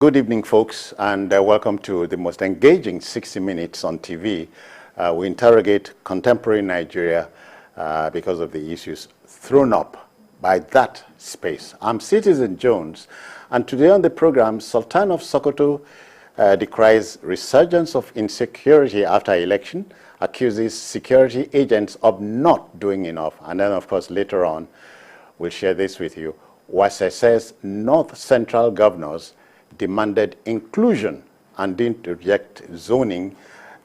Good evening, folks, and welcome to the most engaging 60 minutes on TV. We interrogate contemporary Nigeria because of the issues thrown up by that space. I'm Citizen Jones, and today on the program, Sultan of Sokoto decries resurgence of insecurity after election, accuses security agents of not doing enough, and then, of course, later on, we'll share this with you. Wase says North Central governors demanded inclusion and didn't reject zoning,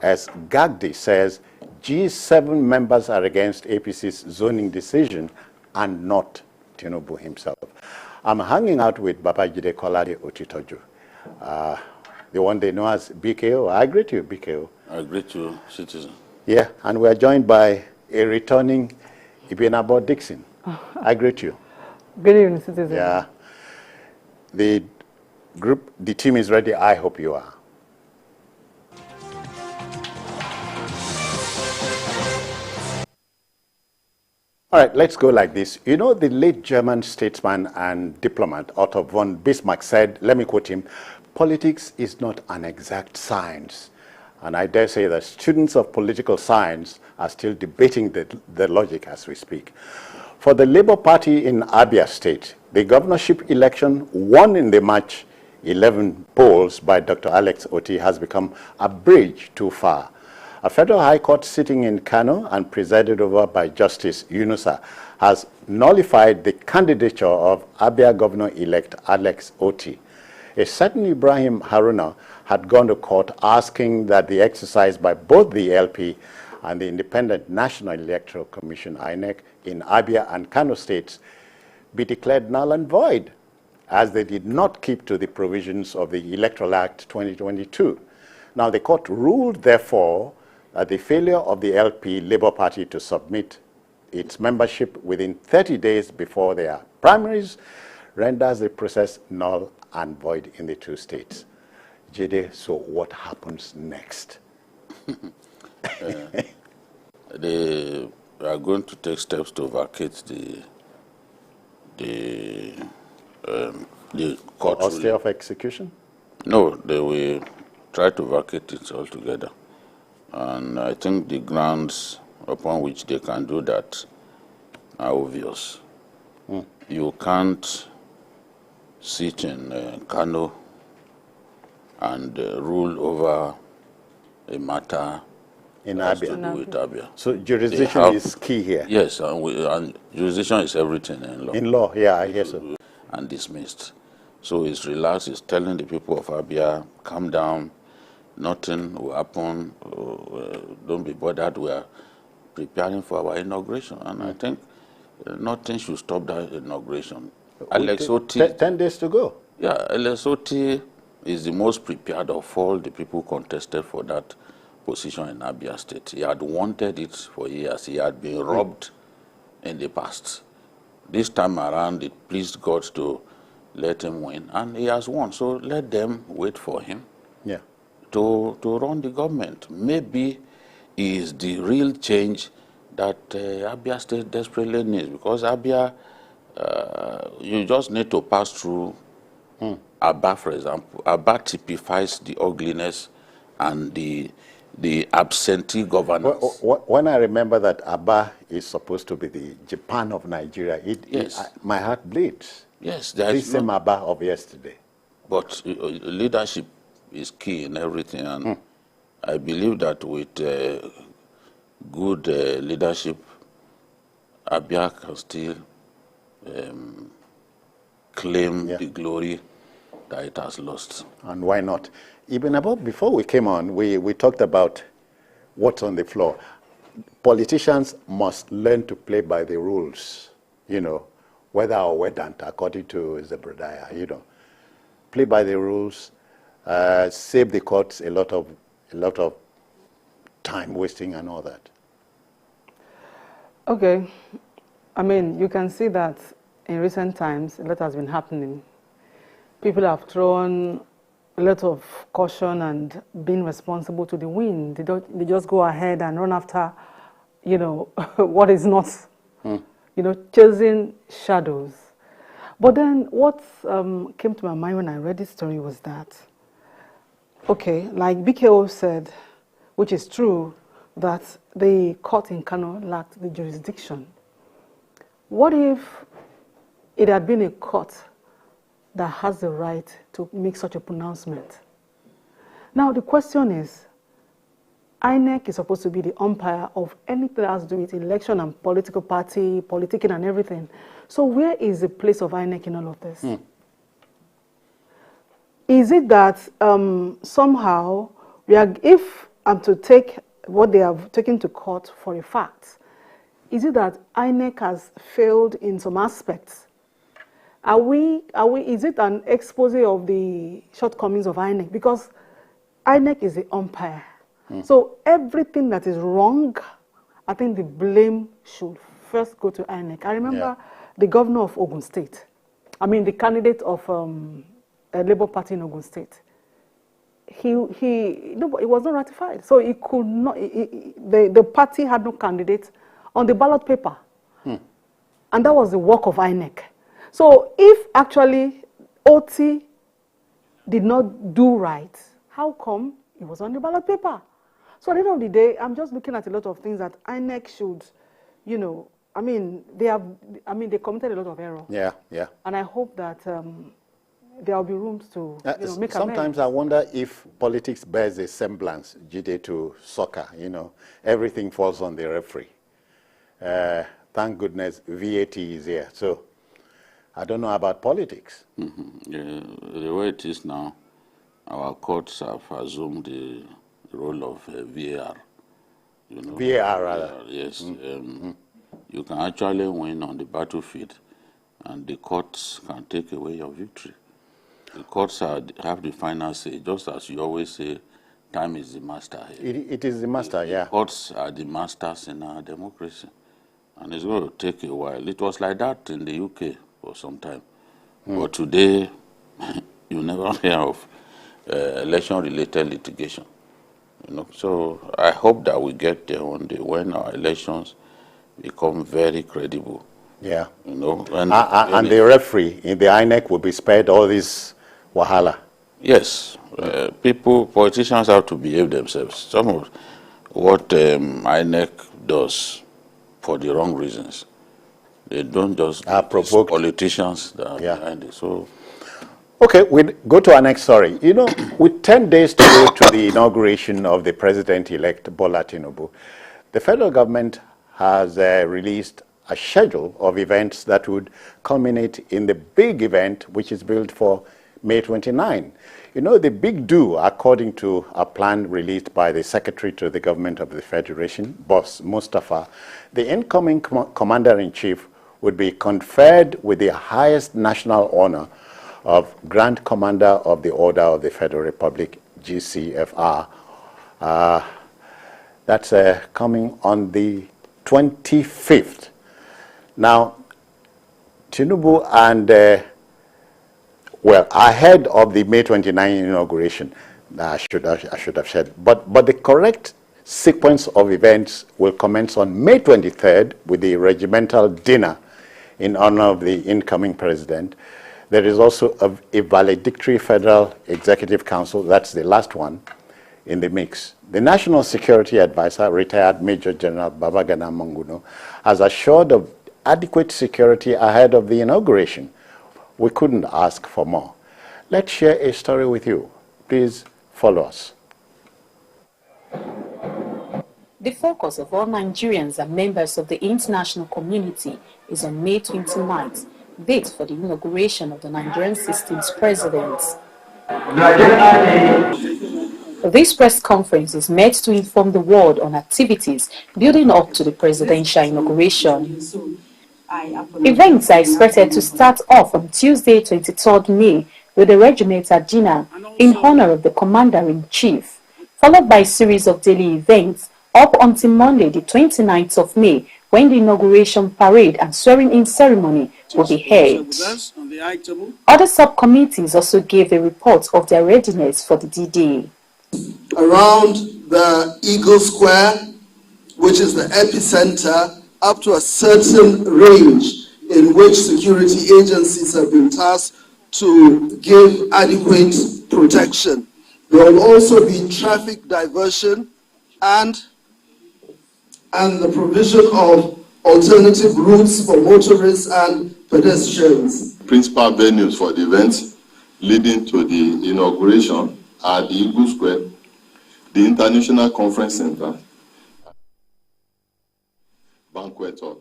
as Gagdi says G7 members are against APC's zoning decision and not Tinubu himself. I'm hanging out with Babajide Kolade Otitoju, the one they know as BKO. I greet you, BKO. I greet you, Citizen. Yeah, and we're joined by a returning Ibienabo Dixon. I greet you. Good evening, Citizen. Yeah. The team is ready. I hope you are. All right, let's go like this. You know, the late German statesman and diplomat Otto von Bismarck said, let me quote him, "Politics is not an exact science." And I dare say that students of political science are still debating the logic as we speak. For the Labour Party in Abia State, the governorship election won in the March 11 polls by Dr. Alex Oti has become a bridge too far. A federal high court sitting in Kano and presided over by Justice Yunusa has nullified the candidature of Abia Governor-elect Alex Oti. A certain Ibrahim Haruna had gone to court asking that the exercise by both the LP and the Independent National Electoral Commission, INEC, in Abia and Kano states be declared null and void, as they did not keep to the provisions of the Electoral Act 2022. Now, the court ruled, therefore, that the failure of the LP Labour Party to submit its membership within 30 days before their primaries renders the process null and void in the two states. Jide, so what happens next? They are going to take steps to vacate the court or stay of execution? No, they will try to vacate it altogether. And I think the grounds upon which they can do that are obvious. You can't sit in Kano and rule over a matter in has Abia. to do with Abia. So jurisdiction is key here? Yes, and jurisdiction is everything in law. In law, yeah, I guess so. And dismissed. So it's relaxed, it's telling the people of Abia, calm down, nothing will happen, don't be bothered, we are preparing for our inauguration. And I think nothing should stop that inauguration. Alex Oti, 10 days to go. Yeah, Alex Oti is the most prepared of all the people contested for that position in Abia State. He had wanted it for years. He had been robbed in the past. This time around, it pleased God to let him win, and he has won. So let them wait for him to run the government. Maybe he is the real change that Abia State desperately needs, because Abia, you just need to pass through Aba, for example. Aba typifies the ugliness and the absentee governance. When I remember that Aba is supposed to be the Japan of Nigeria, my heart bleeds. Yes, this same Aba of yesterday. But leadership is key in everything, and I believe that with good leadership, Abia can still claim the glory that it has lost. And why not? Even about before we came on, we talked about what's on the floor. Politicians must learn to play by the rules, you know, whether or whether, according to Zebediah, you know. Play by the rules, save the courts a lot of time wasting and all that. Okay. I mean, you can see that in recent times, a lot has been happening. People have thrown a lot of caution and being responsible to the wind. They just go ahead and run after, you know, what is not, you know, chasing shadows. But then what came to my mind when I read this story was that, okay, like BKO said, which is true, that the court in Kano lacked the jurisdiction. What if it had been a court that has the right to make such a pronouncement? Now the question is, INEC is supposed to be the umpire of anything that has to do with election and political party, politicking and everything. So where is the place of INEC in all of this? Is it that somehow, if I'm to take what they have taken to court for a fact, is it that INEC has failed in some aspects? Is it an expose of the shortcomings of INEC? Because INEC is the umpire. So everything that is wrong, I think the blame should first go to INEC. I remember the governor of Ogun State, the candidate of a Labour Party in Ogun State. It was not ratified. So he could not, the party had no candidate on the ballot paper. And that was the work of INEC. So if actually OT did not do right, how come it was on the ballot paper? So at the end of the day, I'm just looking at a lot of things that INEC should, they committed a lot of error. Yeah. And I hope that there will be rooms to make amends. Sometimes I wonder if politics bears a semblance, Jide, to soccer. Everything falls on the referee. Thank goodness VAT is here. So I don't know about politics. The way it is now, our courts have assumed the role of VAR. VAR, rather. Yes. You can actually win on the battlefield, and the courts can take away your victory. The courts have the final say, just as you always say, time is the master here. It is the master, yeah. The courts are the masters in our democracy, and it's going to take a while. It was like that in the UK for some time. But today, you never hear of election-related litigation. So I hope that we get there one day when our elections become very credible. Yeah. And the referee in the INEC will be spared all this wahala. Yes. Politicians have to behave themselves. Some of what INEC does for the wrong reasons. They don't just provoke politicians that are behind it. So. Okay, we go to our next story. With 10 days to go to the inauguration of the president-elect Bola Tinubu, the federal government has released a schedule of events that would culminate in the big event, which is billed for May 29. The big do, according to a plan released by the Secretary to the Government of the Federation, Boss Mustafa, the incoming Commander-in-Chief would be conferred with the highest national honor of Grand Commander of the Order of the Federal Republic, GCFR. That's coming on the 25th. Now, Tinubu and, ahead of the May 29 inauguration, I should have said, but the correct sequence of events will commence on May 23rd with the regimental dinner in honor of the incoming president. There is also a valedictory Federal Executive Council, that's the last one, in the mix. The National Security Advisor, retired Major General Babagana Manguno, has assured of adequate security ahead of the inauguration. We couldn't ask for more. Let's share a story with you. Please follow us. The focus of all Nigerians and members of the international community is on May 29th, date for the inauguration of the Nigerian system's president. This press conference is meant to inform the world on activities building up to the presidential inauguration. Events are expected to start off on Tuesday, 23rd May, with a regimental dinner in honor of the Commander-in-Chief, followed by a series of daily events up until Monday, the 29th of May, when the inauguration parade and swearing-in ceremony will be held. Other subcommittees also gave a report of their readiness for the D-Day. Around the Eagle Square, which is the epicenter, up to a certain range in which security agencies have been tasked to give adequate protection. There will also be traffic diversion and the provision of alternative routes for motorists and pedestrians. Principal venues for the events leading to the inauguration are the Eagle Square, the International Conference Center, Banquet Hall.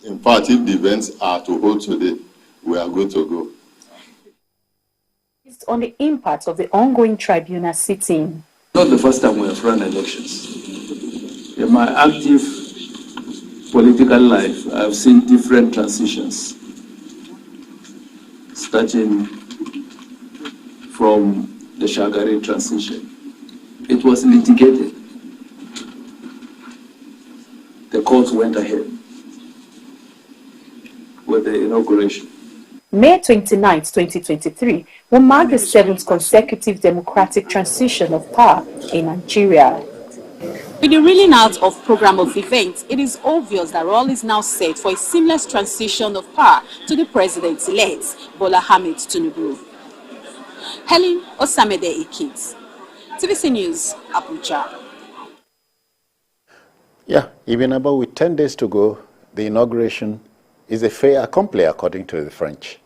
In fact, if the events are to hold today, we are going to go. Based on the impact of the ongoing tribunal sitting. Not the first time we have run elections. In my active political life, I have seen different transitions, starting from the Shagari transition. It was litigated. The court went ahead with the inauguration. May 29, 2023 will mark the 7th consecutive democratic transition of power in Nigeria. With the reeling out of program of events, it is obvious that all is now set for a seamless transition of power to the president-elect, Bola Ahmed Tinubu. Helen Osamede Ekiti, TVC News, Abuja. Yeah, even about with 10 days to go, the inauguration is a fait accompli, according to the French.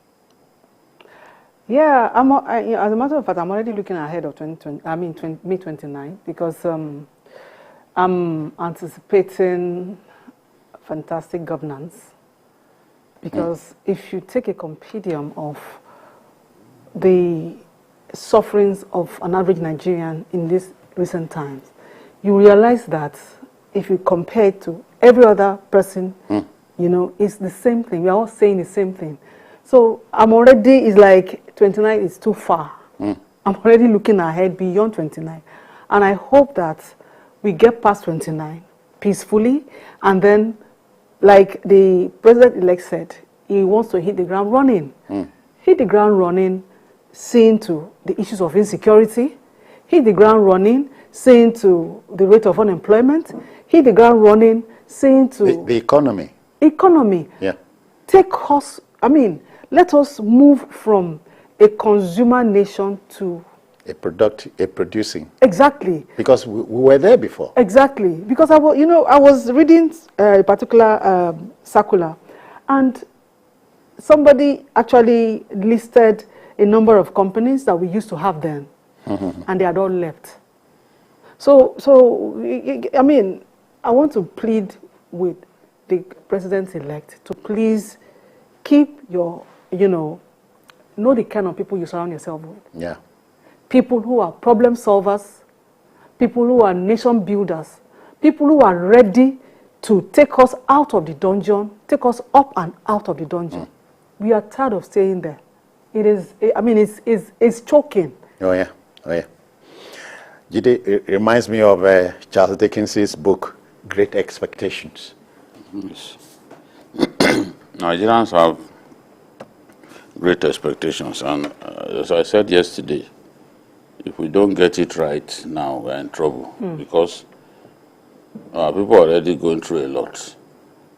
Yeah, as a matter of fact, I'm already looking ahead of May 29, because I'm anticipating fantastic governance. Because if you take a compendium of the sufferings of an average Nigerian in these recent times, you realize that if you compare it to every other person, you know, it's the same thing. We are all saying the same thing. So I'm already, it's like 29 is too far. I'm already looking ahead beyond 29. And I hope that we get past 29 peacefully. And then, like the president-elect said, he wants to hit the ground running. Hit the ground running, seeing to the issues of insecurity. Hit the ground running, seeing to the rate of unemployment. Hit the ground running, seeing to the economy. Economy. Yeah. Take us, let us move from a consumer nation to a producing. Exactly. Because we were there before. Exactly. Because I was reading a particular circular, and somebody actually listed a number of companies that we used to have then, and they had all left. So I want to plead with the president-elect to please keep your, know the kind of people you surround yourself with. Yeah. People who are problem solvers, people who are nation builders, people who are ready to take us out of the dungeon, take us up and out of the dungeon. We are tired of staying there. It is, it's choking. Oh yeah, oh yeah. Jide, it reminds me of Charles Dickens's book, Great Expectations. Yes. Nigerians have great expectations, and as I said yesterday, if we don't get it right now, we're in trouble, because people are already going through a lot.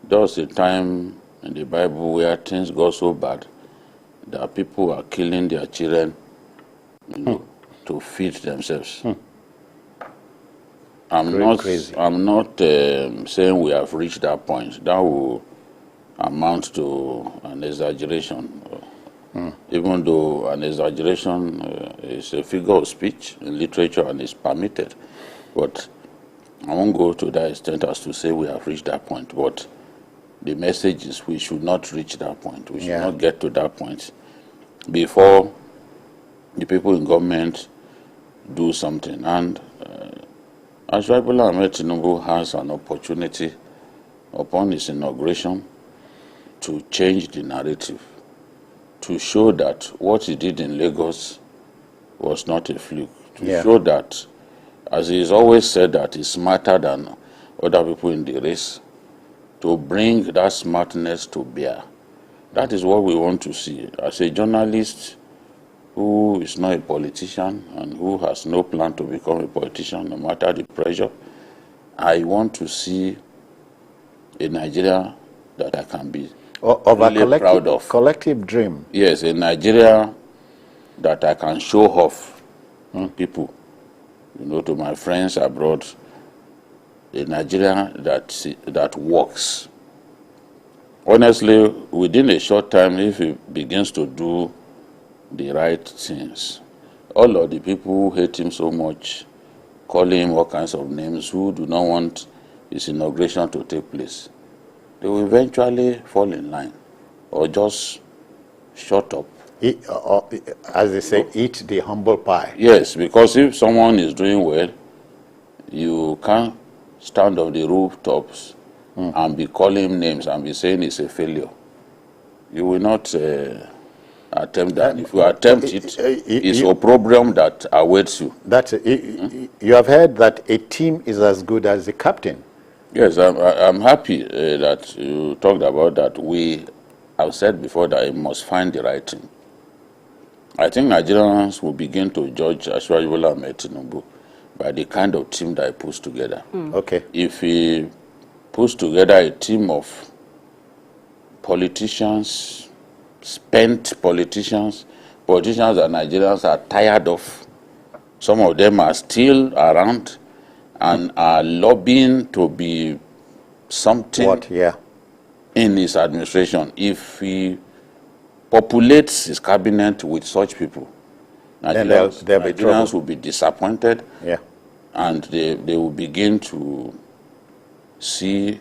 There was a time in the Bible where things got so bad that people are killing their children, to feed themselves. I'm not saying we have reached that point. That will amount to an exaggeration. Even though an exaggeration is a figure of speech in literature and is permitted. But I won't go to that extent as to say we have reached that point. But the message is we should not reach that point. We should not get to that point before the people in government do something. And Bola Ahmed Tinubu has an opportunity upon his inauguration to change the narrative, to show that what he did in Lagos was not a fluke, to show that, as he has always said, that he's smarter than other people in the race, to bring that smartness to bear. That is what we want to see. As a journalist who is not a politician and who has no plan to become a politician, no matter the pressure, I want to see a Nigeria that I can be Of a really proud of. collective dream. Yes, a Nigeria that I can show off people, to my friends abroad, a Nigeria that works. Honestly, within a short time, if he begins to do the right things, all of the people who hate him so much, call him all kinds of names, who do not want his inauguration to take place, they will eventually fall in line or just shut up. As they say, eat the humble pie. Yes, because if someone is doing well, you can't stand on the rooftops and be calling names and be saying it's a failure. You will not attempt that. If you attempt it, it's a problem that awaits you. That's you have heard that a team is as good as the captain. Yes, I'm happy that you talked about that. I've said before that you must find the right team. I think Nigerians will begin to judge Asiwaju Bola Ahmed Tinubu by the kind of team that he puts together. Okay. If he puts together a team of politicians, spent politicians that Nigerians are tired of, some of them are still around and are lobbying to be something in his administration. If he populates his cabinet with such people, Nigerians will be disappointed, and they will begin to see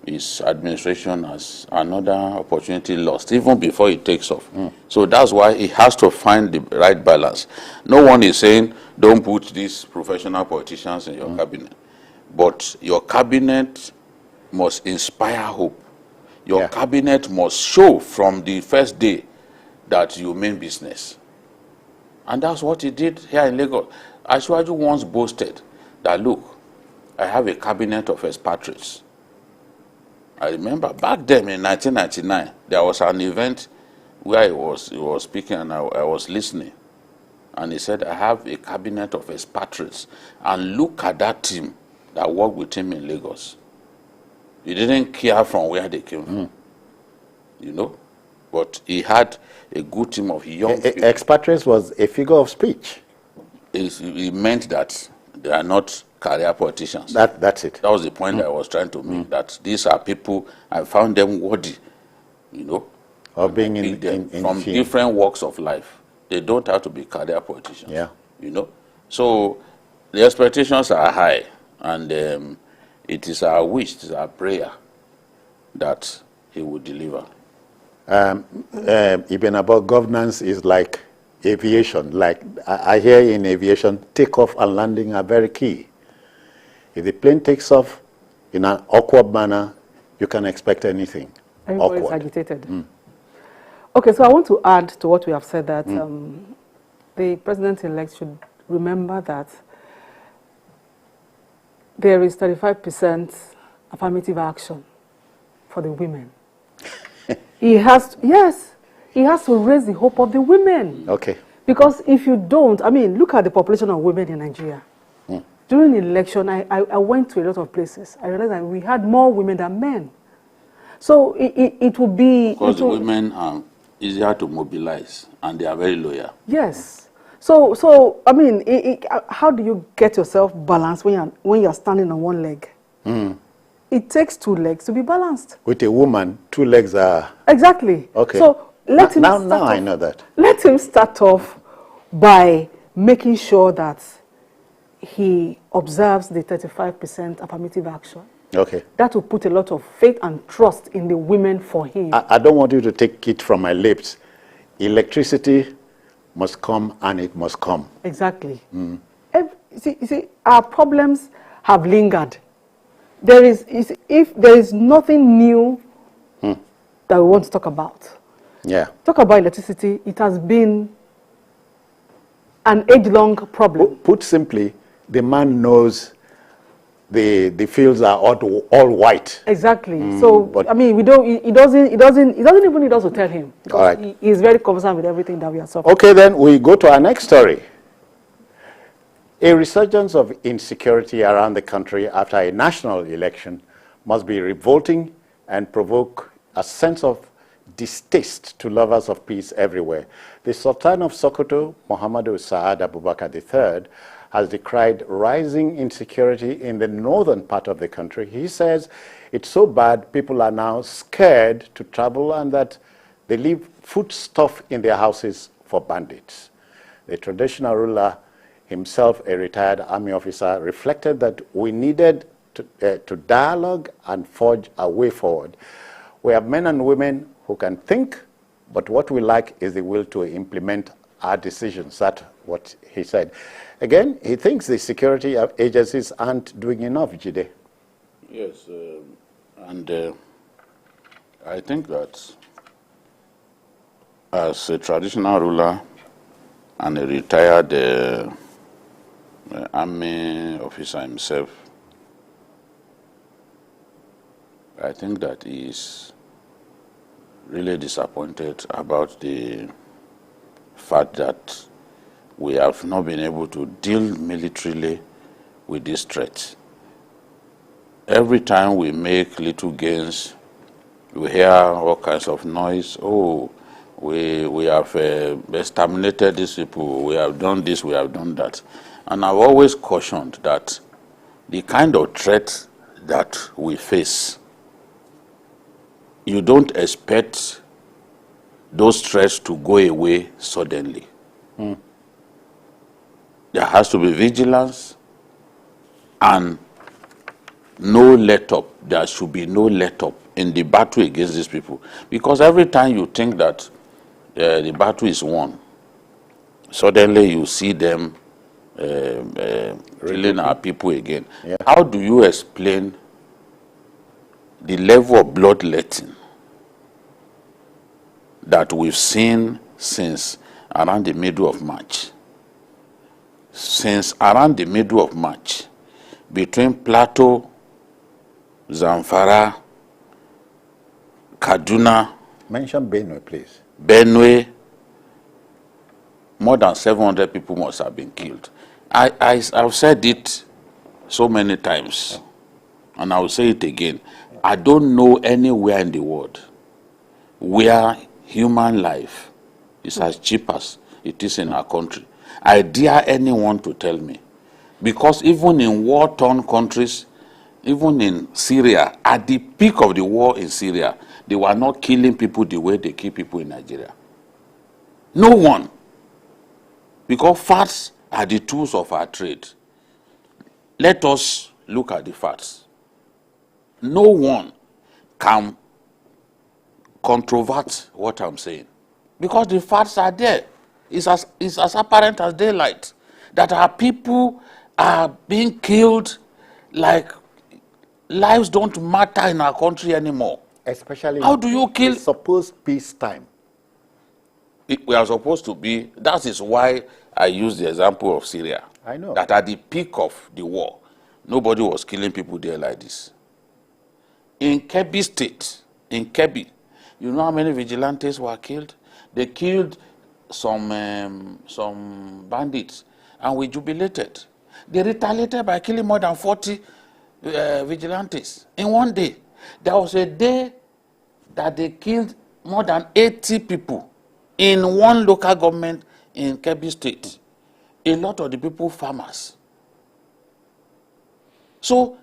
his administration as another opportunity lost, even before it takes off. So that's why he has to find the right balance. No one is saying, don't put these professional politicians in your cabinet. But your cabinet must inspire hope. Your cabinet must show from the first day that you mean business. And that's what he did here in Lagos. Asiwaju once boasted that, look, I have a cabinet of expatriates. I remember back then in 1999, there was an event where he was speaking and I was listening. And he said, I have a cabinet of expatriates. And look at that team that worked with him in Lagos. He didn't care from where they came from, But he had a good team of young people. Expatriates was a figure of speech. It meant that they are not career politicians. That's it. That was the point that I was trying to make, that these are people, I found them worthy, of being from different walks of life. They don't have to be career politicians, So the expectations are high, and it is our wish, it is our prayer that he will deliver. Even about governance is like aviation. Like I hear in aviation, takeoff and landing are very key. If the plane takes off in an awkward manner, you can expect anything. Everybody's agitated. Okay, so I want to add to what we have said that the president-elect should remember that there is 35% affirmative action for the women. He has to raise the hope of the women. Okay. Because if you don't, look at the population of women in Nigeria. During the election, I went to a lot of places. I realized that we had more women than men. So it would be... Because the women are easier to mobilize, and they are very loyal. Yes. So how do you get yourself balanced when you're standing on one leg? It takes two legs to be balanced. With a woman, two legs are... Exactly. Okay. So now I know that. Let him start off by making sure that he observes the 35% affirmative action. Okay. That will put a lot of faith and trust in the women for him. I don't want you to take it from my lips. Electricity must come, and it must come. Exactly. You see, our problems have lingered. If there is nothing new that we want to talk about. Talk about electricity. It has been an age-long problem. Put simply, the man knows the fields are all white. Exactly. So we don't. It doesn't even need us to tell him. All right. He is very concerned with everything that we are suffering. Okay, then we go to our next story. A resurgence of insecurity around the country after a national election must be revolting and provoke a sense of distaste to lovers of peace everywhere. The Sultan of Sokoto, Muhammadu Sa'ad Abubakar III, has decried rising insecurity in the northern part of the country. He says it's so bad people are now scared to travel and that they leave foodstuff in their houses for bandits. The traditional ruler, himself a retired army officer, reflected that we needed to dialogue and forge a way forward. We have men and women who can think, but what we lack is the will to implement our decisions. That's what he said. Again, he thinks the security agencies aren't doing enough, Jide. Yes, and I think that as a traditional ruler and a retired army officer himself, I think that he is really disappointed about the fact that we have not been able to deal militarily with this threat. Every time we make little gains, we hear all kinds of noise. Oh, we have exterminated these people, we have done this, we have done that. And I've always cautioned that the kind of threat that we face, you don't expect those threats to go away suddenly. There has to be vigilance and no let-up. There should be no let-up in the battle against these people. Because every time you think that the battle is won, suddenly you see them killing our people again. Yeah. How do you explain the level of bloodletting that we've seen since around the middle of March? Since around the middle of March, between Plateau, Zamfara, Kaduna. Mention Benue, please. Benue, more than 700 people must have been killed. I've said it so many times, and I will say it again. I don't know anywhere in the world where human life is as cheap as it is in our country. I dare anyone to tell me. Because even in war-torn countries, even in Syria, at the peak of the war in Syria, they were not killing people the way they kill people in Nigeria. No one. Because facts are the tools of our trade. Let us look at the facts. No one can controvert what I'm saying. Because the facts are there. It's as apparent as daylight that our people are being killed like lives don't matter in our country anymore. Especially how do you kill? Supposed peace time. We are supposed to be. That is why I use the example of Syria. I know. That at the peak of the war, nobody was killing people there like this. In Kebbi State, in Kebbi, you know how many vigilantes were killed? They killed some bandits, and we jubilated. They retaliated by killing more than 40 vigilantes in one day. There was a day that they killed more than 80 people in one local government in Kebbi State. A lot of the people farmers. So,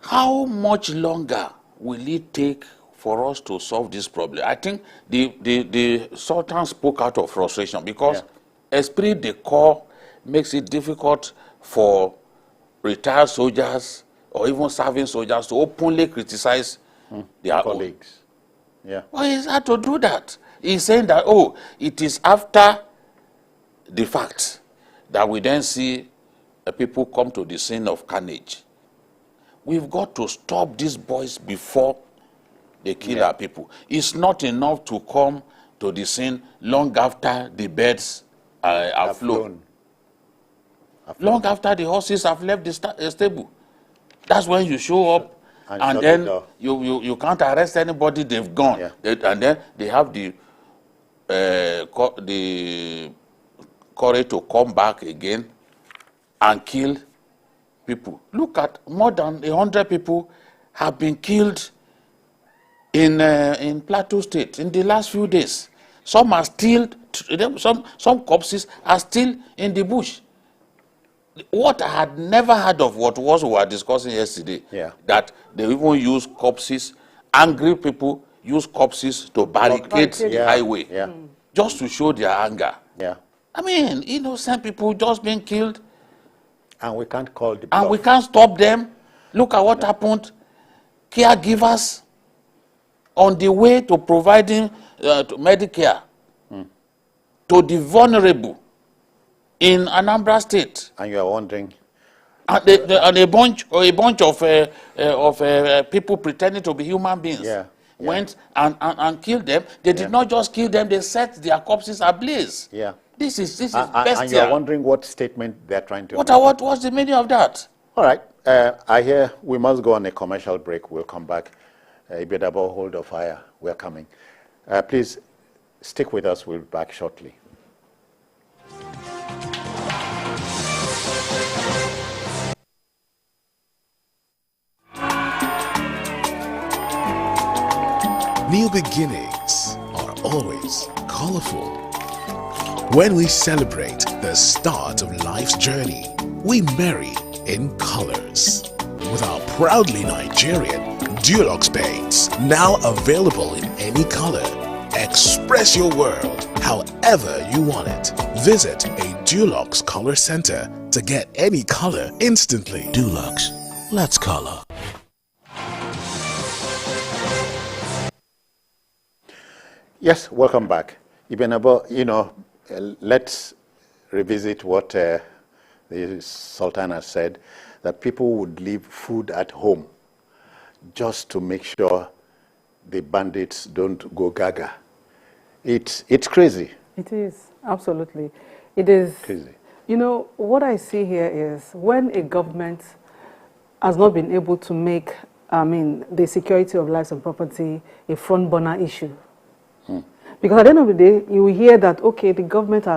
how much longer will it take for us to solve this problem? I think the Sultan spoke out of frustration because esprit de corps makes it difficult for retired soldiers or even serving soldiers to openly criticize their colleagues. Yeah. Well, he's had to do that. He's saying that, oh, it is after the fact that we then see people come to the scene of carnage. We've got to stop these boys before they kill our people. It's not enough to come to the scene long after the birds have flown. Long after the horses have left the stable. That's when you show up and then you can't arrest anybody, they've gone. Yeah. And then they have the courage to come back again and kill people. Look at more than 100 people have been killed in Plateau State in the last few days. Some are still, some corpses are still in the bush. What I had never heard of what was we were discussing yesterday, that they even use corpses, angry people use corpses to barricade the highway, just to show their anger. I mean, innocent people just being killed. And we can't call the bluff. And we can't stop them. Look at what happened. Caregivers on the way to providing to Medicare to the vulnerable in Anambra State. And you are wondering? And a bunch of people pretending to be human beings went and killed them. They did not just kill them, they set their corpses ablaze. This is bestial. And you are wondering what statement they're trying to make. What's the meaning of that? All right. I hear we must go on a commercial break. We'll come back. Ibedabo, hold of fire. We're coming. Please stick with us. We'll be back shortly. New beginnings are always colorful. When we celebrate the start of life's journey, we marry in colors. With our proudly Nigerian Dulux paints, now available in any color. Express your world however you want it. Visit a Dulux Color Center to get any color instantly. Dulux, let's color. Yes, welcome back. Ibenabo, let's revisit what the Sultan has said, that people would leave food at home just to make sure the bandits don't go gaga. It's crazy. It is, absolutely. It is crazy. What I see here is when a government has not been able to make, the security of lives and property a front burner issue. Because at the end of the day, you will hear that, okay, the government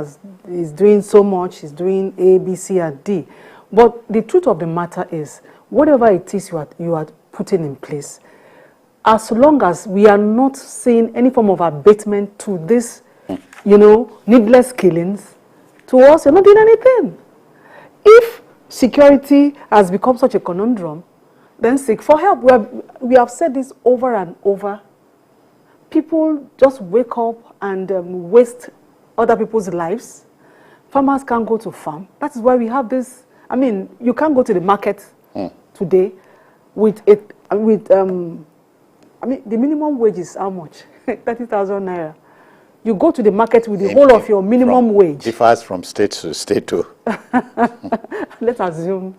is doing so much, is doing A, B, C, and D. But the truth of the matter is, whatever it is you are putting in place, as long as we are not seeing any form of abatement to this, needless killings, to us, you're not doing anything. If security has become such a conundrum, then seek for help. We have said this over and over. People just wake up and waste other people's lives. Farmers can't go to farm. That is why we have this. You can't go to the market today with the minimum wage is how much? 30,000 naira. You go to the market with the whole of your minimum wage. Differs from state to state too. Let's assume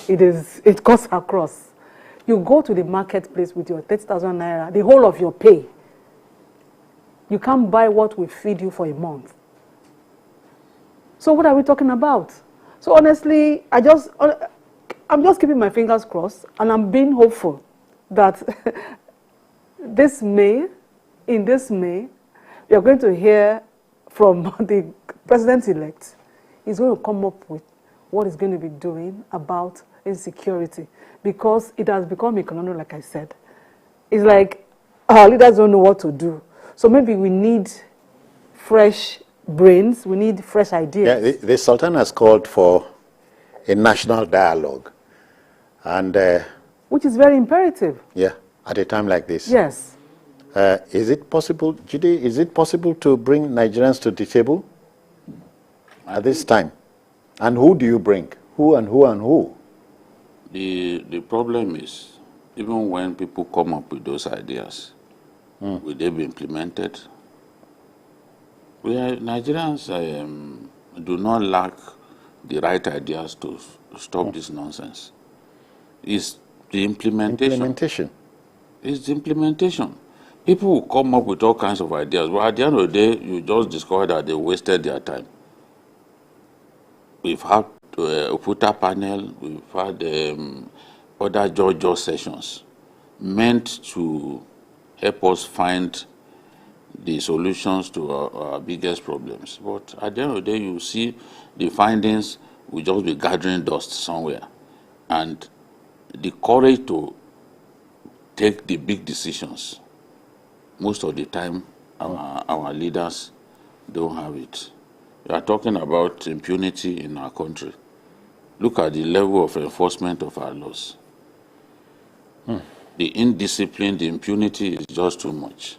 it cuts across. You go to the marketplace with your 30,000 naira, the whole of your pay. You can't buy what will feed you for a month. So what are we talking about? So honestly, I'm just keeping my fingers crossed, and I'm being hopeful that in this May, we are going to hear from the president-elect. He's going to come up with what he's going to be doing about insecurity, because it has become a conundrum, like I said. It's like our leaders don't know what to do. So maybe we need fresh brains, we need fresh ideas. Yeah, the Sultan has called for a national dialogue. And which is very imperative. Yeah, at a time like this. Yes. Is it possible, Jide, is it possible to bring Nigerians to the table at this time? And who do you bring? Who and who and who? The problem is, even when people come up with those ideas, will they be implemented? Nigerians do not lack the right ideas to stop this nonsense. It's the implementation. It's the implementation. People will come up with all kinds of ideas, but at the end of the day, you just discover that they wasted their time. We've had a Oputa panel, we've had other judge sessions meant to help us find the solutions to our biggest problems. But at the end of the day, you see the findings will just be gathering dust somewhere. And the courage to take the big decisions most of the time, our leaders don't have it. We are talking about impunity in our country. Look at the level of enforcement of our laws. The indiscipline, the impunity is just too much.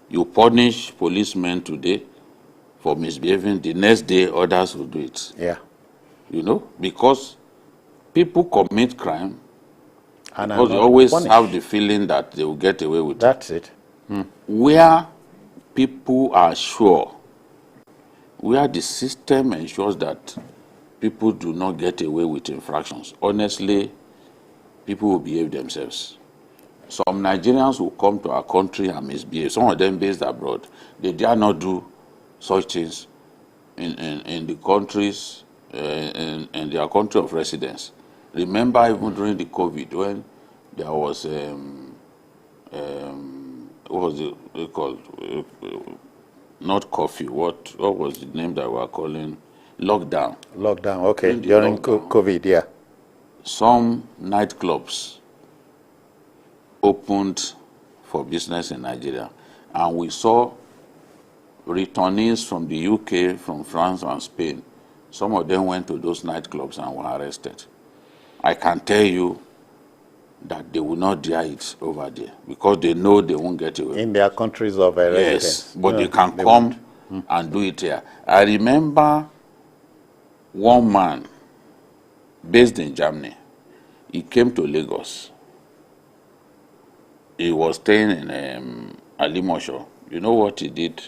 You punish policemen today for misbehaving, the next day others will do it. Yeah. You know, because people commit crime, And because they not always punished. have the feeling that they will get away with it. That's it. Where people are sure, where the system ensures that people do not get away with infractions, honestly, people will behave themselves. Some Nigerians will come to our country and misbehave. Some of them based abroad. They dare not do such things in the countries, in their country of residence. Remember even during the COVID when there was, what was it called? Not curfew. What was the name that we were calling? Lockdown. Lockdown, okay. During the During lockdown. COVID, yeah. Some nightclubs opened for business in Nigeria, and we saw returnees from the UK, from France and Spain. Some of them went to those nightclubs and were arrested. I can tell you that they will not dare it over there because they know they won't get away. In their countries of residence. Yes, but No, they can they come won't. and do it here. I remember one man based in Germany. He came to Lagos. He was staying in Alimosho. You know what he did?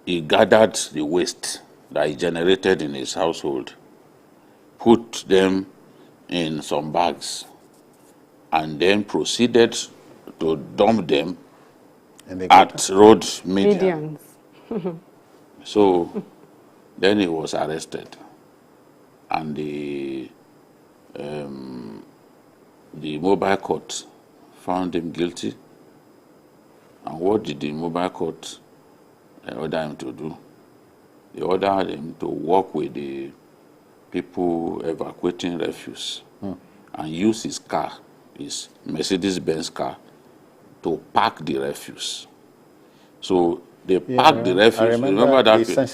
He gathered the waste that he generated in his household, put them in some bags, and then proceeded to dump them And they at road median. Medians. So then he was arrested, and the mobile court found him guilty. And what did the mobile court order him to do? They ordered him to work with the people evacuating refuse and use his car, his Mercedes-Benz car, to pack the refuse. So they packed the refuse. I remember that the at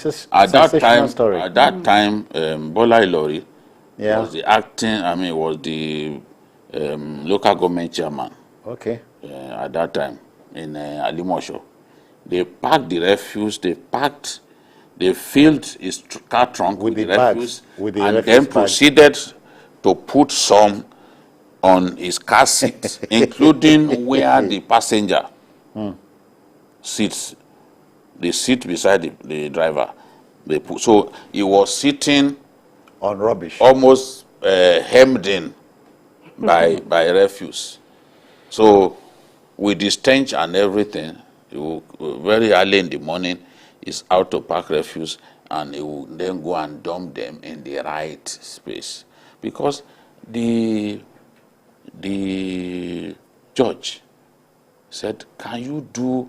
story. At that time, Bola Ilori Yeah. was the was the local government chairman Okay. at that time in Alimosho. They packed the refuse. They filled his car trunk with the bags, refuse, with the and refuse then bags. proceeded to put some on his car seat, including where the passenger sits, the seat beside the driver. So he was sitting On rubbish. almost hemmed in by refuse. So with the stench and everything, very early in the morning, he's out to pack refuse, and he will then go and dump them in the right space. Because the judge said, can you do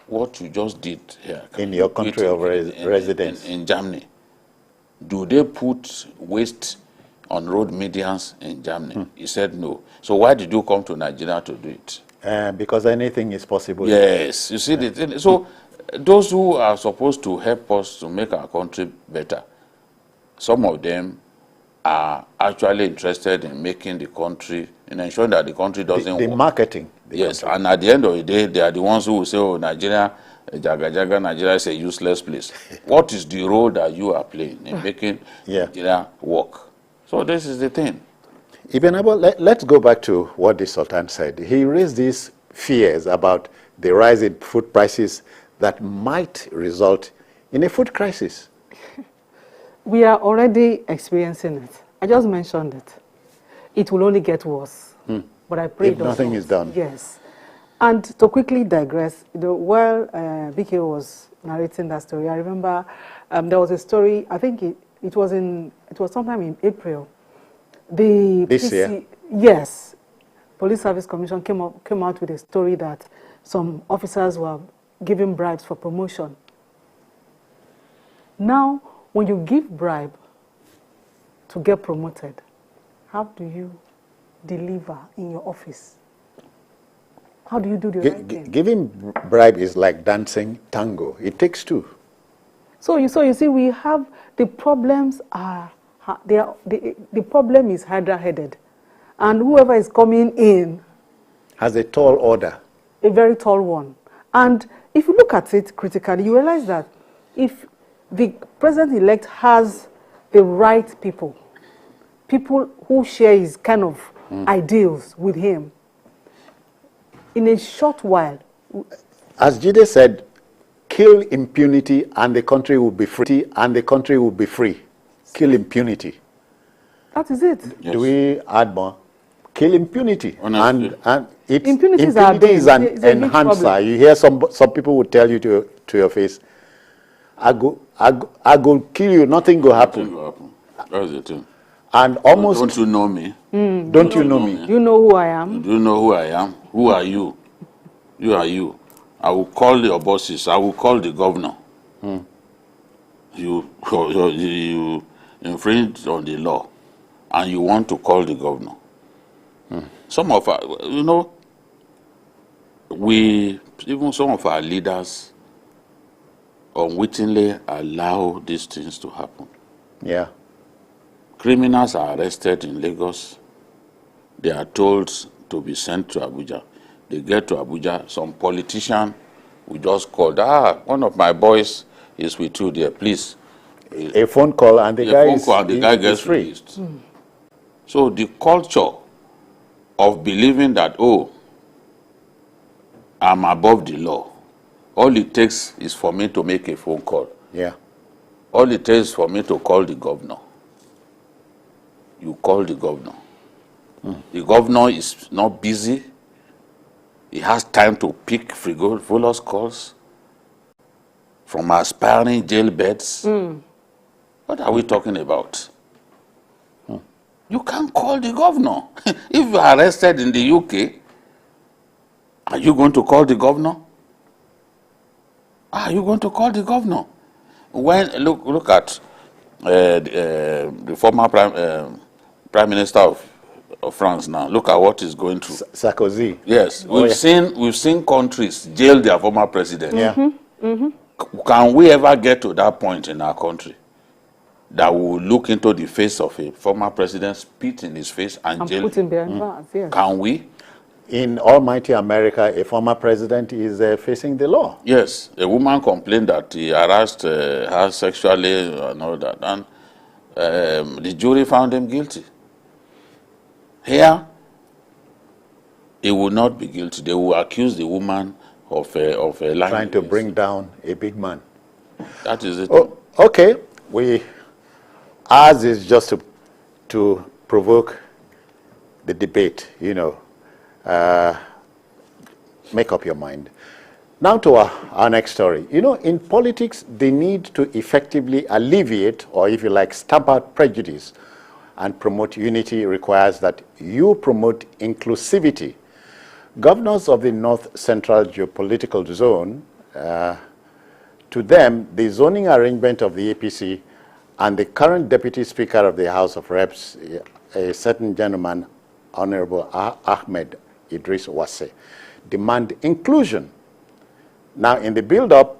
what you just did here? In your country of residence. In Germany. Do they put waste on road medians in Germany? He said no. So why did you come to Nigeria to do it? Because anything is possible. Yes, you see the thing. So those who are supposed to help us to make our country better, some of them are actually interested in making the country, in ensuring that the country doesn't The work. marketing. the Yes, country. and at the end of the day, they are the ones who will say, oh, Nigeria, Jaga, Nigeria is a useless place. What is the role that you are playing in making Yeah. Nigeria work? So this is the thing. Ibn Abba, let's go back to what the Sultan said. He raised these fears about the rise in food prices that might result in a food crisis. We are already experiencing it. I just mentioned it. It will only get worse. But I pray If nothing is done. Yes. And to quickly digress, while BK was narrating that story, I remember there was a story, I think it was sometime in April. This year? Yes. Police Service Commission came out with a story that some officers were giving bribes for promotion. Now, when you give bribe to get promoted, how do you deliver in your office? How do you do the right thing? Giving bribe is like dancing tango. It takes two. So you see, we have the problems are the problem is hydra-headed, and whoever is coming in Has a tall order. a very tall one. And if you look at it critically, you realize that if the president-elect has the right people who share his kind of ideals with him, in a short while. As Jide said, kill impunity and the country will be free. And the country will be free. Kill impunity. That is it. Yes. Do we add more? Kill impunity. Honestly. And it's, Impunity is impunity is an it's a huge enhancer. problem. You hear some people will tell you to your face, I go kill you, nothing will happen. Nothing will happen. That's the thing. And almost, Don't you know me? don't you know me? You know who I am. Do you know who I am? Who are you? You are you. I will call your bosses. I will call the governor. You infringe on the law, and you want to call the governor. Some of our, even some of our leaders unwittingly allow these things to happen. Yeah. Criminals are arrested in Lagos. They are told to be sent to Abuja. They get to Abuja. Some politician will just call, one of my boys is with you there, please. A phone call and the guy gets free. released. So the culture of believing that, I'm above the law, all it takes is for me to make a phone call. Yeah. All it takes is for me to call the governor. You call the governor. The governor is not busy. He has time to pick frivolous calls from aspiring jail beds. What are we talking about? You can't call the governor. If you are arrested in the UK, are you going to call the governor? Are you going to call the governor? When look at the former prime minister of France now. Look at what he's going through. Sarkozy. Yes, we've seen countries jail their former president. Yeah. Can we ever get to that point in our country that we will look into the face of a former president, spit in his face, and jail put him behind bars? Yes. Can we? In almighty America, a former president is facing the law. Yes, a woman complained that he harassed her sexually and all that, and the jury found him guilty. Here, he will not be guilty. They will accuse the woman of lying. Trying to bring down a big man. That is it. Oh, okay. Ours is just to provoke the debate, make up your mind. Now to our next story. In politics, the need to effectively alleviate, or if you like, stamp out prejudice and promote unity requires that you promote inclusivity. Governors of the North Central Geopolitical Zone, to them, the zoning arrangement of the APC and the current Deputy Speaker of the House of Reps, a certain gentleman, Honorable Ahmed Idris Wase, demand inclusion. Now, in the build-up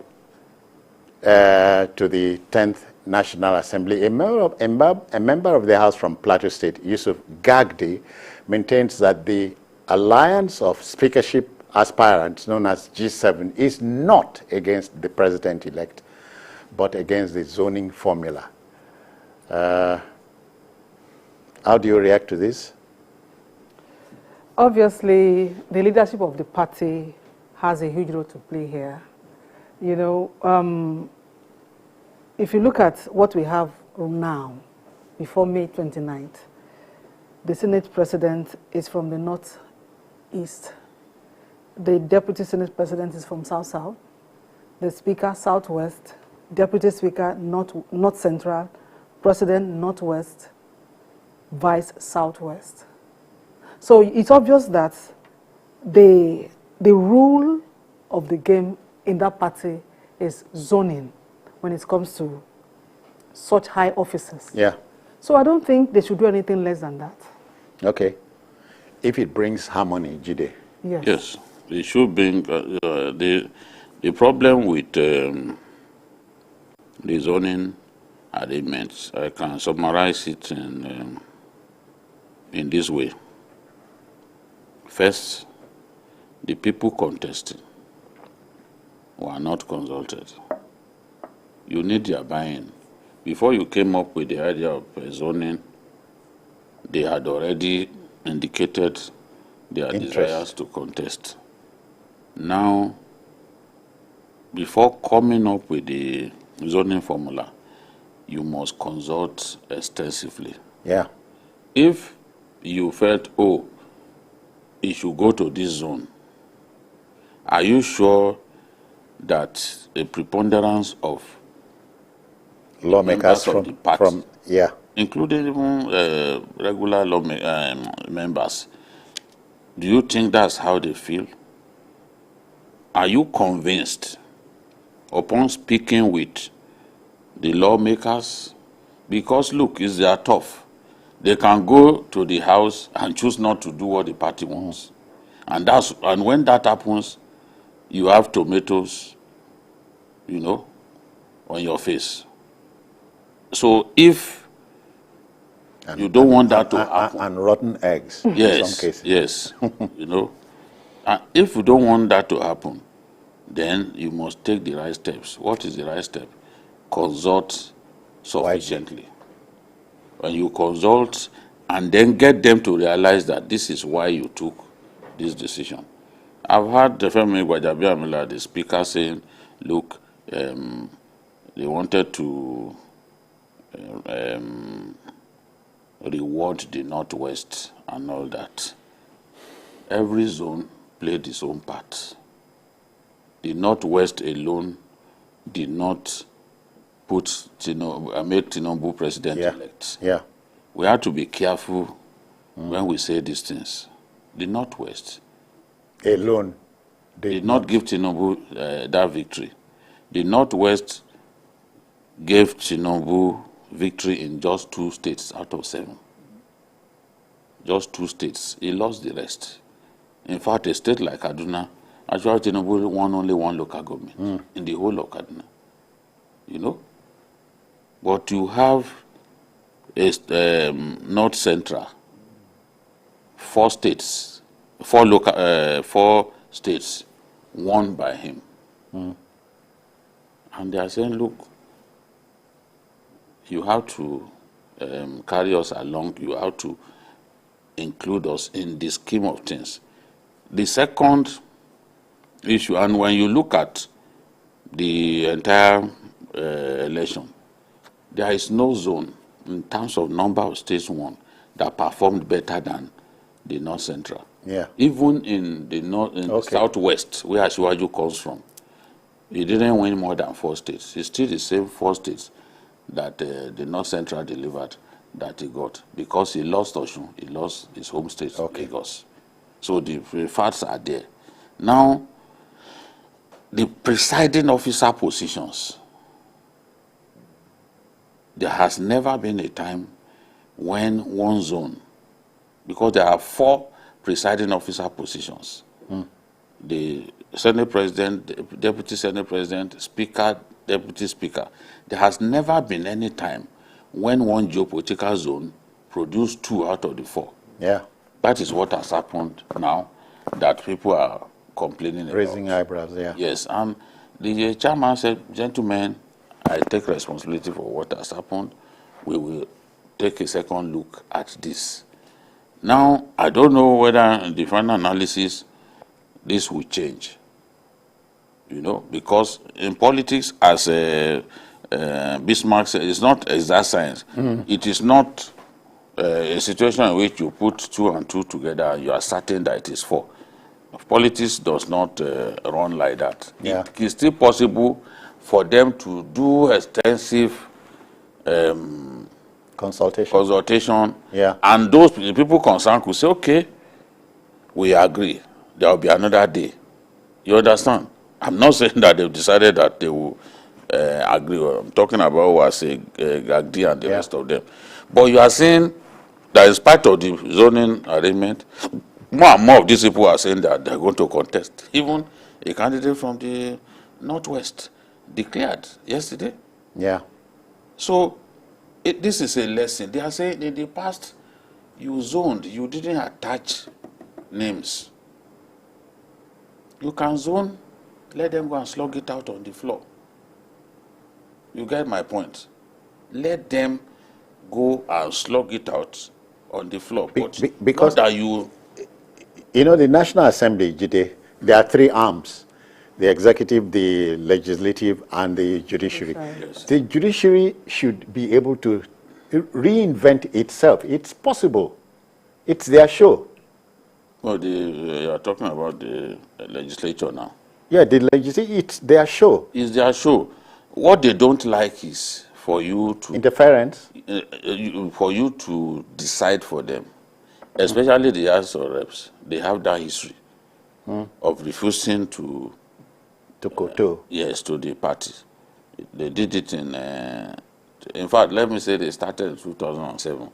to the 10th National Assembly, a member of the House from Plateau State, Yusuf Gagdi, maintains that the alliance of speakership aspirants, known as G7, is not against the president-elect, but against the zoning formula. How do you react to this? Obviously, the leadership of the party has a huge role to play here. If you look at what we have now, before May 29th, the Senate President is from the Northeast. The Deputy Senate President is from South-South. The Speaker, Southwest. Deputy Speaker, North Central. President, Northwest. Vice, Southwest. So it's obvious that the rule of the game in that party is zoning when it comes to such high offices. Yeah. So I don't think they should do anything less than that. Okay. If it brings harmony, Jide. Yes. Yes. It should bring the problem with the zoning arrangements. I can summarize it in this way. First, the people contesting were not consulted. You need their buy-in. Before you came up with the idea of zoning, they had already indicated their desires to contest. Now, before coming up with the zoning formula, you must consult extensively. Yeah. If you felt, oh, it should go to this zone, are you sure that a preponderance of lawmakers of the party, yeah, including even regular members, do you think that's how they feel? Are you convinced upon speaking with the lawmakers? Because look, they are tough. They can go to the house and choose not to do what the party wants. And when that happens, you have tomatoes, you know, on your face. So if you don't want that to happen. And rotten eggs yes, in some cases. Yes, you know. And if you don't want that to happen, then you must take the right steps. What is the right step? Consult sufficiently. When you consult and then get them to realize that this is why you took this decision. I've heard the Femi Gwajabiamila, the speaker, saying, look, they wanted to reward the Northwest and all that. Every zone played its own part. The Northwest alone did not make Tinubu president-elect. Yeah. We have to be careful when we say these things. The Northwest alone did not give Tinubu that victory. The Northwest gave Tinubu victory in just 2 states out of 7. Just 2 states. He lost the rest. In fact, a state like Kaduna, actually Tinubu won only 1 local government in the whole of Kaduna. You know? But you have a North Central, 4 states, 4 states won by him. And they are saying, look, you have to carry us along, you have to include us in the scheme of things. The second issue, and when you look at the entire election, there is no zone in terms of number of states won that performed better than the North Central. Yeah. Even in the the Southwest, where Asiwaju comes from, he didn't win more than 4 states. It's still the same 4 states that the North Central delivered that he got, because he lost Osun, he lost his home state, Lagos. So the facts are there. Now, the presiding officer positions, there has never been a time when one zone, because there are 4 presiding officer positions. The Senate President, the Deputy Senate President, Speaker, Deputy Speaker. There has never been any time when one geopolitical zone produced 2 out of the 4. Yeah. That is what has happened now that people are complaining Raising about. eyebrows, yeah. Yes, and the chairman said, gentlemen, I take responsibility for what has happened. We will take a second look at this. Now, I don't know whether in the final analysis this will change. You know, because in politics, as Bismarck said, it's not exact science. It is not a situation in which you put 2 and 2 together and you are certain that it is 4. Politics does not run like that. Yeah. It is still possible for them to do extensive consultation, yeah. And those people concerned could say, okay, we agree, there will be another day. You understand? I'm not saying that they've decided that they will agree. I'm talking about what I say, Gagdi and the rest of them. But you are saying that in spite of the zoning arrangement, more and more of these people are saying that they're going to contest. Even a candidate from the Northwest declared yesterday. Yeah. So this is a lesson. They are saying in the past, you zoned, you didn't attach names. You can zone, let them go and slug it out on the floor. You get my point. Let them go and slug it out on the floor. Because not that you know, the National Assembly, Jide, there are three arms: the executive, the legislative, and the judiciary. Yes. The judiciary should be able to reinvent itself. It's possible. It's their show. Well, you are talking about the legislature now. Yeah, the legislature, it's their show. It's their show. What they don't like is for you to interference, for you to decide for them, especially the House of Reps. They have that history of refusing to kowtow. Yes, to the party. They did it in fact, let me say they started in 2007.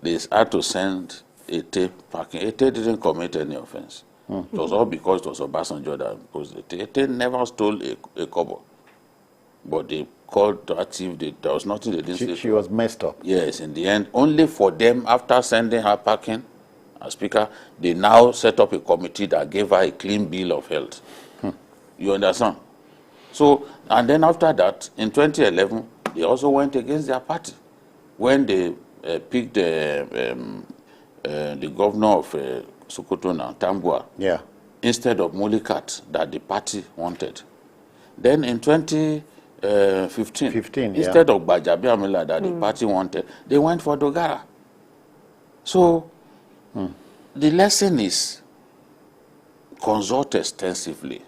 They had to send a tape packing. A tape didn't commit any offense. It was all because it was Obasanjo that imposed the tape. A tape never stole a kobo. But they called the active. There was nothing they didn't say. She was messed up. Yes, in the end, only for them, after sending her packing as speaker, they now set up a committee that gave her a clean bill of health. You understand? So, and then after that, in 2011, they also went against their party when they picked the governor of Sokoto now, Tambua, instead of Mulikat that the party wanted. Then in 2015, instead of Bajabi Amila that the party wanted, they went for Dogara. So the lesson is consult extensively,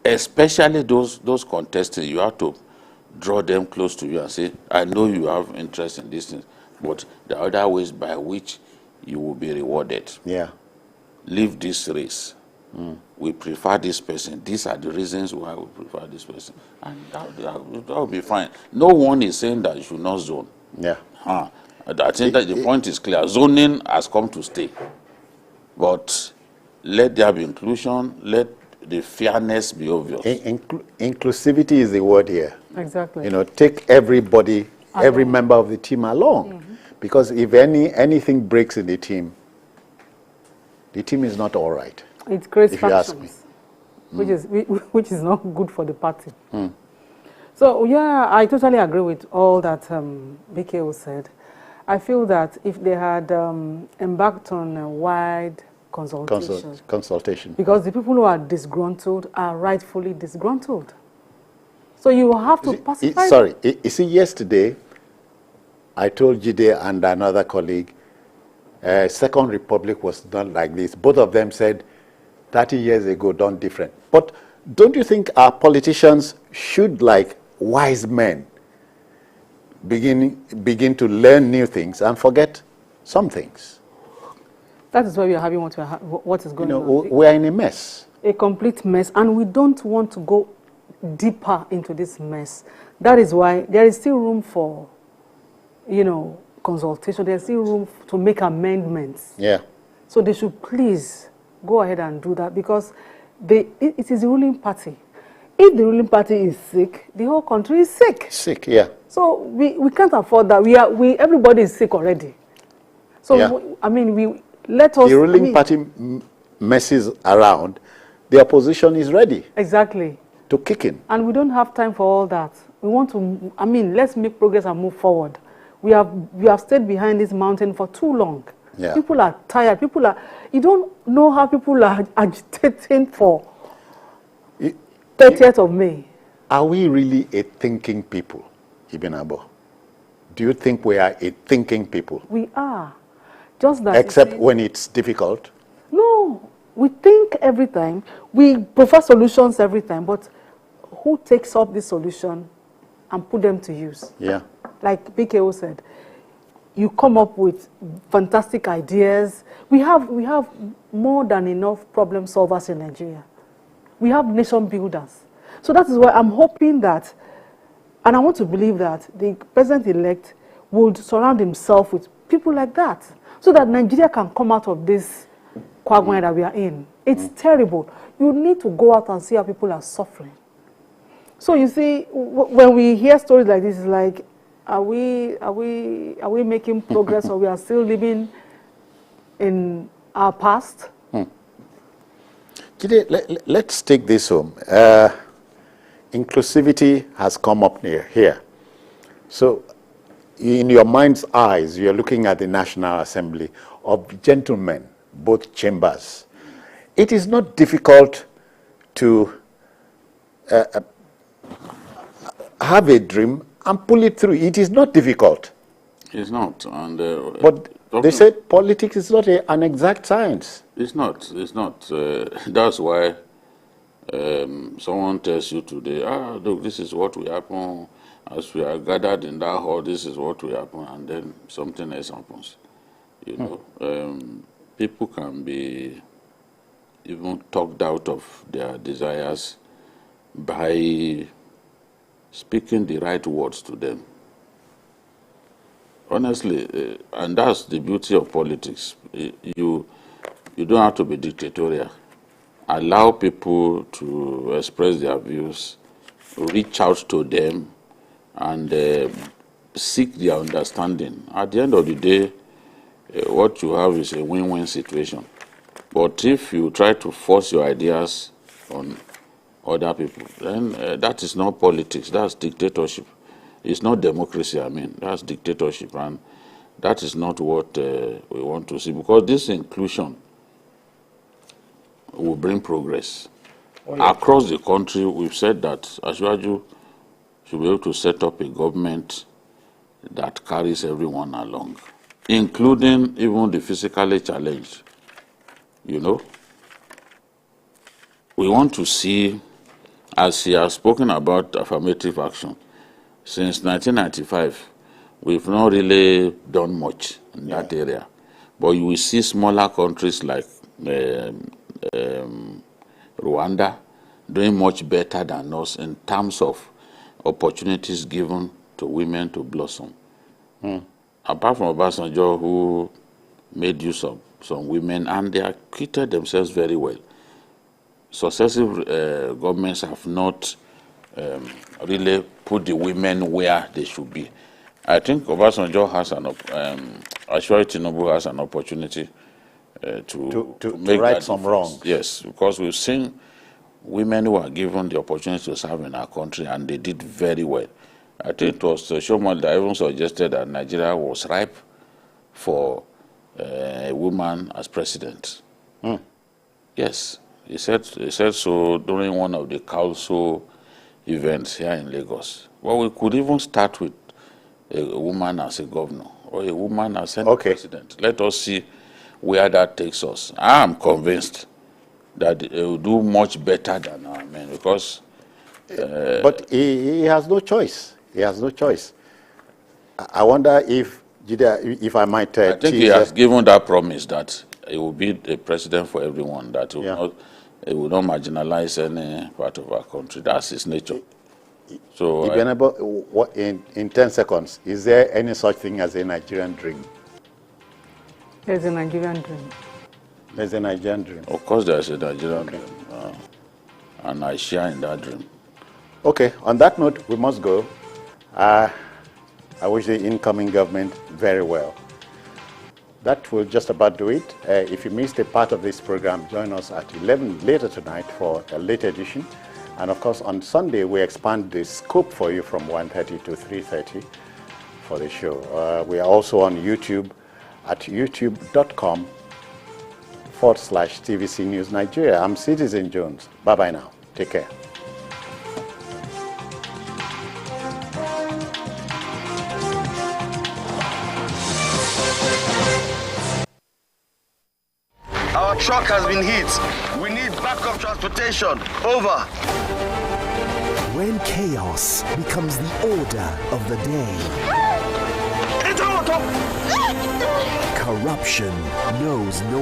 especially those contesting. You have to draw them close to you and say, I know you have interest in these things, but there are other ways by which you will be rewarded. Yeah. Leave this race. We prefer this person. These are the reasons why we prefer this person. And that will be fine. No one is saying that you should not zone. Yeah. I think that the point is clear. Zoning has come to stay. But let there be inclusion. Let the fairness be obvious. Inclusivity is the word here. Exactly. You know, take everybody, every member of the team along. Because if anything breaks in the team is not all right. It creates if you ask me. factions, which is not good for the party. So yeah, I totally agree with all that BKO said. I feel that if they had embarked on a wide consultation, because the people who are disgruntled are rightfully disgruntled. So you have to pacify. Sorry, you see, yesterday I told Jide and another colleague, Second Republic was done like this. Both of them said 30 years ago, done different. But don't you think our politicians should, like wise men, begin to learn new things and forget some things? That is why we are having what is going on. We are in a mess. A complete mess, and we don't want to go deeper into this mess. That is why there is still room for, consultation. There's still room to make amendments. Yeah. So they should please go ahead and do that, because it is the ruling party. If the ruling party is sick, the whole country is sick. Sick, yeah. So we can't afford that. Everybody is sick already. So yeah. Let us. The ruling party messes around. The opposition is ready. Exactly. To kick in. And we don't have time for all that. We want to. Let's make progress and move forward. We have stayed behind this mountain for too long. Yeah. People are tired. You don't know how people are agitating for 30th of May. Are we really a thinking people, Ibn Abo? Do you think we are a thinking people? We are. Just that. Except when it's difficult? No. We think every time. We prefer solutions every time. But who takes up this solution and put them to use? Yeah. Like BKO said, you come up with fantastic ideas. We have more than enough problem solvers in Nigeria. We have nation builders. So that is why I'm hoping that, and I want to believe that the president-elect would surround himself with people like that, so that Nigeria can come out of this quagmire that we are in. It's terrible. You need to go out and see how people are suffering. So you see, when we hear stories like this, it's like, are we making progress, or we are still living in our past? Jide, let's take this home. Inclusivity has come up here. So in your mind's eyes, you're looking at the National Assembly of gentlemen, both chambers. It is not difficult to have a dream and pull it through. It is not difficult. It's not. And but they said politics is not an exact science. It's not. It's not. That's why someone tells you today, look, this is what will happen. As we are gathered in that hall, this is what will happen, and then something else happens. You know, people can be even talked out of their desires by speaking the right words to them. Honestly, and that's the beauty of politics. You don't have to be dictatorial. Allow people to express their views, reach out to them, and seek their understanding. At the end of the day, what you have is a win-win situation. But if you try to force your ideas on other people, then that is not politics, that's dictatorship. It's not democracy, I mean, that's dictatorship, and that is not what we want to see, because this inclusion will bring progress. Across the country, we've said that Ashwaju should be able to set up a government that carries everyone along, including even the physically challenged. You know, we want to see, as he has spoken about affirmative action, since 1995, we've not really done much in that area. But you will see smaller countries like Rwanda doing much better than us in terms of opportunities given to women to blossom. Apart from Obasanjo, who made use of some women, and they acquitted themselves very well. Successive governments have not really put the women where they should be. I think Obasanjo has Ashwari Tinubu has an opportunity to make right some wrongs. Yes, because we've seen women who are given the opportunity to serve in our country, and they did very well. I think it was Showman that even suggested that Nigeria was ripe for a woman as president. Yes, he said so during one of the council events here in Lagos. Well, we could even start with a woman as a governor or a woman as Senate president. Let us see where that takes us. I am convinced that it will do much better than our men, because... but he has no choice. He has no choice. I wonder if I might... I think he has given that promise that he will be a president for everyone, that he will not marginalize any part of our country. That's his nature. So, in 10 seconds, is there any such thing as a Nigerian dream? There's a Nigerian dream. There's a Nigerian dream. Of course there's a Nigerian dream. And I share in that dream. Okay, on that note, we must go. I wish the incoming government very well. That will just about do it. If you missed a part of this program, join us at 11 later tonight for a late edition. And of course, on Sunday, we expand the scope for you from 1:30 to 3:30 for the show. We are also on YouTube at youtube.com/TVC News Nigeria. I'm Citizen Jones. Bye-bye now. Take care. Our truck has been hit. We need backup transportation. Over. When chaos becomes the order of the day, corruption knows no